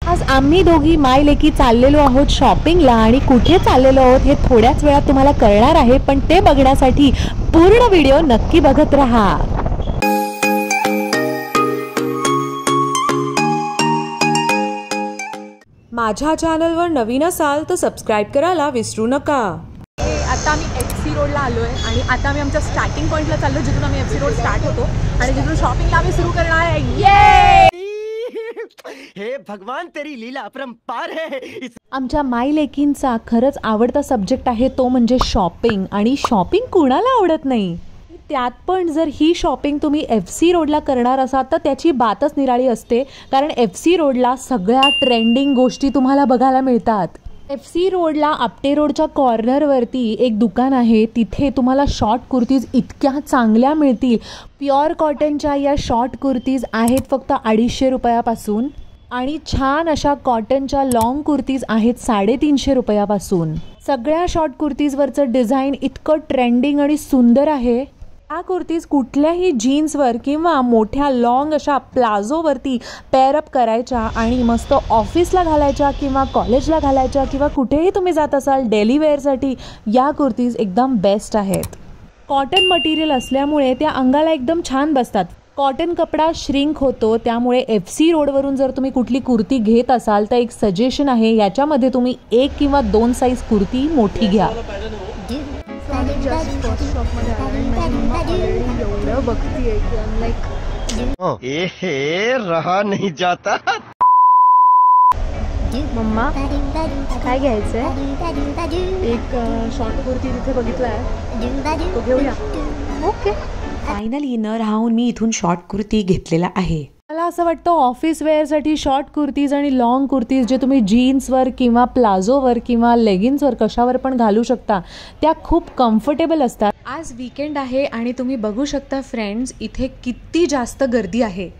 आज आम्ही दोघी माय लेकी चाललेलो आहोत शॉपिंगला आणि कुठे चाललेलो आहोत हे थोड्याच वेळात तुम्हाला कळणार आहे, पण ते बघण्यासाठी पूर्ण व्हिडिओ नक्की बघत राहा। माझ्या चॅनलवर नवीन असाल तर सबस्क्राइब करायला विसरू नका। आता आम्ही FC रोडला आलो आहे आणि आता आम्ही आमच्या स्टार्टिंग पॉइंटला चाललो जिथून आम्ही FC रोड स्टार्ट होतो आणि जिथून शॉपिंगला आम्ही सुरू करणार आहे। ये हे भगवान तेरी लीला अपरंपार है। आमच्या माय लेकींचा खरंच आवडता सब्जेक्ट आहे तो म्हणजे शॉपिंग, आणि शॉपिंग कुणाला आवडत नाही। त्यात पण जर ही शॉपिंग तुम्ही FC रोडला करणार असाल तर त्याची बातच निराळी असते, कारण FC रोडला सगळ्या ट्रेंडिंग गोष्टी तुम्हाला बघायला मिळतात। FC रोडला आपटे रोडच्या कॉर्नरवरती एक दुकान आहे, तिथे तुम्हाला शॉर्ट कुर्तीज इतक्या चांगल्या मिळतील। प्युअर कॉटनच्या या शॉर्ट कुर्तीज आहेत फक्त 250 रुपयापासून, आणि छान अशा कॉटनच्या लॉंग कुर्तीज आहेत 350 रुपयापासून। सगळ्या शॉर्ट कुर्तीजवरचं डिझाईन इतकं ट्रेंडिंग आणि सुंदर आहे। हा कुर्तीज कुठल्याही जीन्सवर किंवा मोठ्या लॉंग अशा प्लाझोवरती पेअरअप करायच्या आणि मस्त ऑफिसला घालायच्या किंवा कॉलेजला घालायच्या किंवा कुठेही तुम्ही जात असाल डेली वेअरसाठी या कुर्तीज एकदम बेस्ट आहेत। कॉटन मटेरियल असल्यामुळे त्या अंगाला एकदम छान बसतात। कॉटन कपडा श्रिंक होतो, त्यामुळे FC रोडवरून जर तुम्ही कुठली कुर्ती घेत असाल तर एक सजेशन आहे, याच्यामध्ये तुम्ही 1 किंवा 2 साईज कुर्ती मोठी घ्या। रहा नहीं जाता। मम्मा काय घ्यायचंय? एक शॉर्ट कुर्ती तिथे बघितलाय, तो घेऊया। ओके, फायनली न राहून मी इथून शॉर्ट कुर्ती घेतलेला आहे। मला असं वाटतं ऑफिस वेअरसाठी शॉर्ट कुर्तीज आणि लॉंग कुर्तीज जे तुम्ही जीन्सवर किंवा प्लाझोवर किंवा लेगिन्सवर कशावर पण घालू शकता त्या खूप कम्फर्टेबल असतात। आज वीकेंड आहे आणि तुम्ही बघू शकता फ्रेंड्स इथे किती जास्त गर्दी आहे।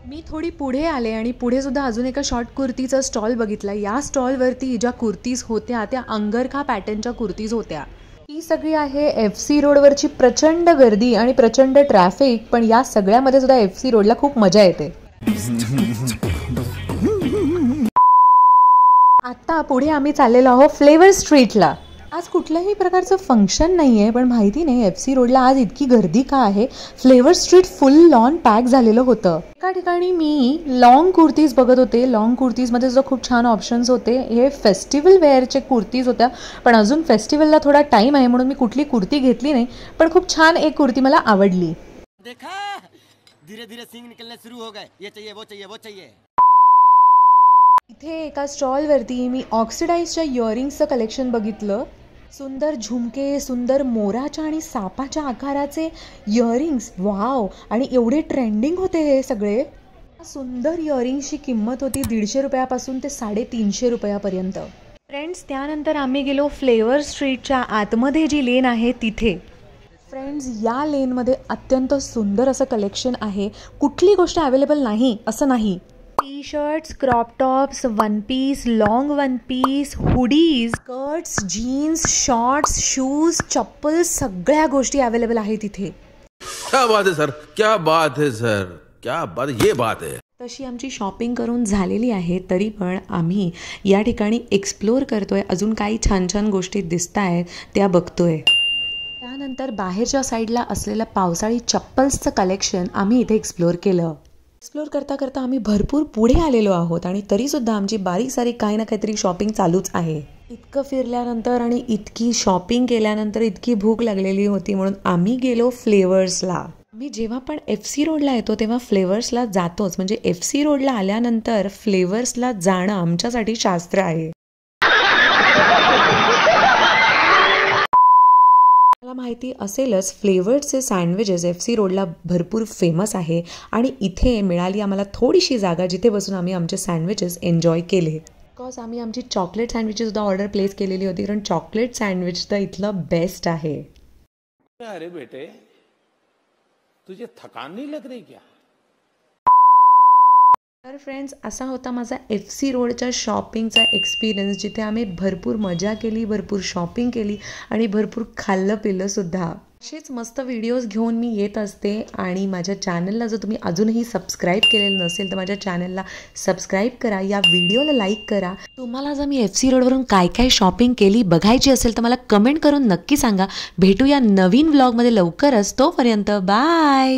मी थोडी पुढे आले आणि पुढे सुद्धा अजून एका शॉर्ट कुर्तीचा स्टॉल बघितला। या स्टॉलवरती ज्या कुर्तीज होत्या त्या अंगरखा पॅटर्नच्या कुर्तीज होत्या। ही सगळी आहे FC रोडवरची प्रचंड गर्दी आणि प्रचंड ट्रॅफिक, पण या सगळ्यामध्ये सुद्धा FC रोडला खूप मजा येते। आता पुढे आम्ही चाललेलो आहोत फ्लेवर स्ट्रीटला। आज कुठल्याही प्रकारचं फंक्शन नाही आहे, पण माहिती नाही FC रोडला आज इतकी गर्दी का आहे। फ्लेवर स्ट्रीट फुल लॉन पॅक झालेलं होतं। एका ठिकाणी मी लॉंग कुर्तीज बघत होते, लॉंग कुर्तीजमध्ये सुद्धा खूप छान ऑप्शन्स होते। हे फेस्टिवल वेअरचे कुर्तीज होत्या, पण अजून फेस्टिवलला थोडा टाइम आहे म्हणून मी कुठली कुर्ती घेतली नाही, पण खूप छान एक कुर्ती मला आवडली। देखा धीरे धीरे सींग निकलने शुरू हो गए, ये चाहिए वो चाहिए वो चाहिए। इथे एका स्टॉलवरती मी ऑक्सिडाइजच्या इयरिंग्सचं कलेक्शन बघितलं। सुंदर झुमके, सुंदर मोराच्या आणि सापाच्या आकाराचे इयरिंग्स, वाव, आणि एवढे ट्रेंडिंग होते हे सगळे। सुंदर इयरिंग्सची किंमत होती 150 रुपयापासून ते 350 रुपयापर्यंत। फ्रेंड्स, त्यानंतर आम्ही गेलो फ्लेवर स्ट्रीटच्या आतमध्ये जी लेन आहे तिथे। फ्रेंड्स, या लेनमध्ये अत्यंत सुंदर असं कलेक्शन आहे। कुठली गोष्ट अवेलेबल नाही असं नाही। T shirts, crop tops, one piece, long one piece, hoodies, skirts, jeans, shorts, shoes, chappal, सगळ्या गोष्टी अवेलेबल आहेत इथे। क्या बात है सर, क्या बात है सर, क्या बात, ये बात है। तशी आमची शॉपिंग करून झालेली आहे, तरी पण आम्ही या ठिकाणी एक्सप्लोर करतोय, अजून काही छान छान गोष्टी दिसत आहेत त्या बघतोय। त्यानंतर बाहेरच्या साईडला असलेलं पावसाळी चप्पल्सचं कलेक्शन आम्ही इथे एक्सप्लोर केलं। एक्सप्लोर करता करता आम्ही भरपूर पुढे आलेलो आहोत आणि तरीसुद्धा आमची बारीक सारीक काही ना काहीतरी शॉपिंग चालूच आहे। इतकं फिरल्यानंतर आणि इतकी शॉपिंग केल्यानंतर इतकी भूक लागलेली होती म्हणून आम्ही गेलो फ्लेवर्सला। मी जेव्हा पण FC रोडला येतो तेव्हा फ्लेवर्सला जातोच, म्हणजे FC रोडला आल्यानंतर फ्लेवर्सला जाणं आमच्यासाठी शास्त्र आहे। मला माहिती असेलच फ्लेवर्सचे सँडविचेस FC रोडला भरपूर फेमस आहे आणि इथे मिळाली आम्हाला थोडीशी जागा जिथे बसून आम्ही आमचे सँडविचेस एन्जॉय केले। बिकॉज आम्ही आमची चॉकलेट सँडविचेसुद्धा ऑर्डर प्लेस केलेली होती, कारण चॉकलेट सँडविच तर इथलं बेस्ट आहे। अरे बेटे, तुझे थकान नहीं लग रही क्या? तर फ्रेंड्स, असा होता माझा FC रोडच्या शॉपिंगचा एक्सपिरियन्स, जिथे आम्ही भरपूर मजा केली, भरपूर शॉपिंग केली आणि भरपूर खाल्लं पिलं सुद्धा। असेच मस्त व्हिडिओज घेऊन मी येत असते आणि माझ्या चॅनलला जर तुम्ही अजूनही सबस्क्राईब केलेलं नसेल तर माझ्या चॅनलला सबस्क्राईब करा, या व्हिडिओला लाईक करा. तुम्हाला जर मी FC रोडवरून काय काय शॉपिंग केली बघायची असेल तर मला कमेंट करून नक्की सांगा. भेटूया नवीन व्लॉगमध्ये लवकरच. तोपर्यंत बाय.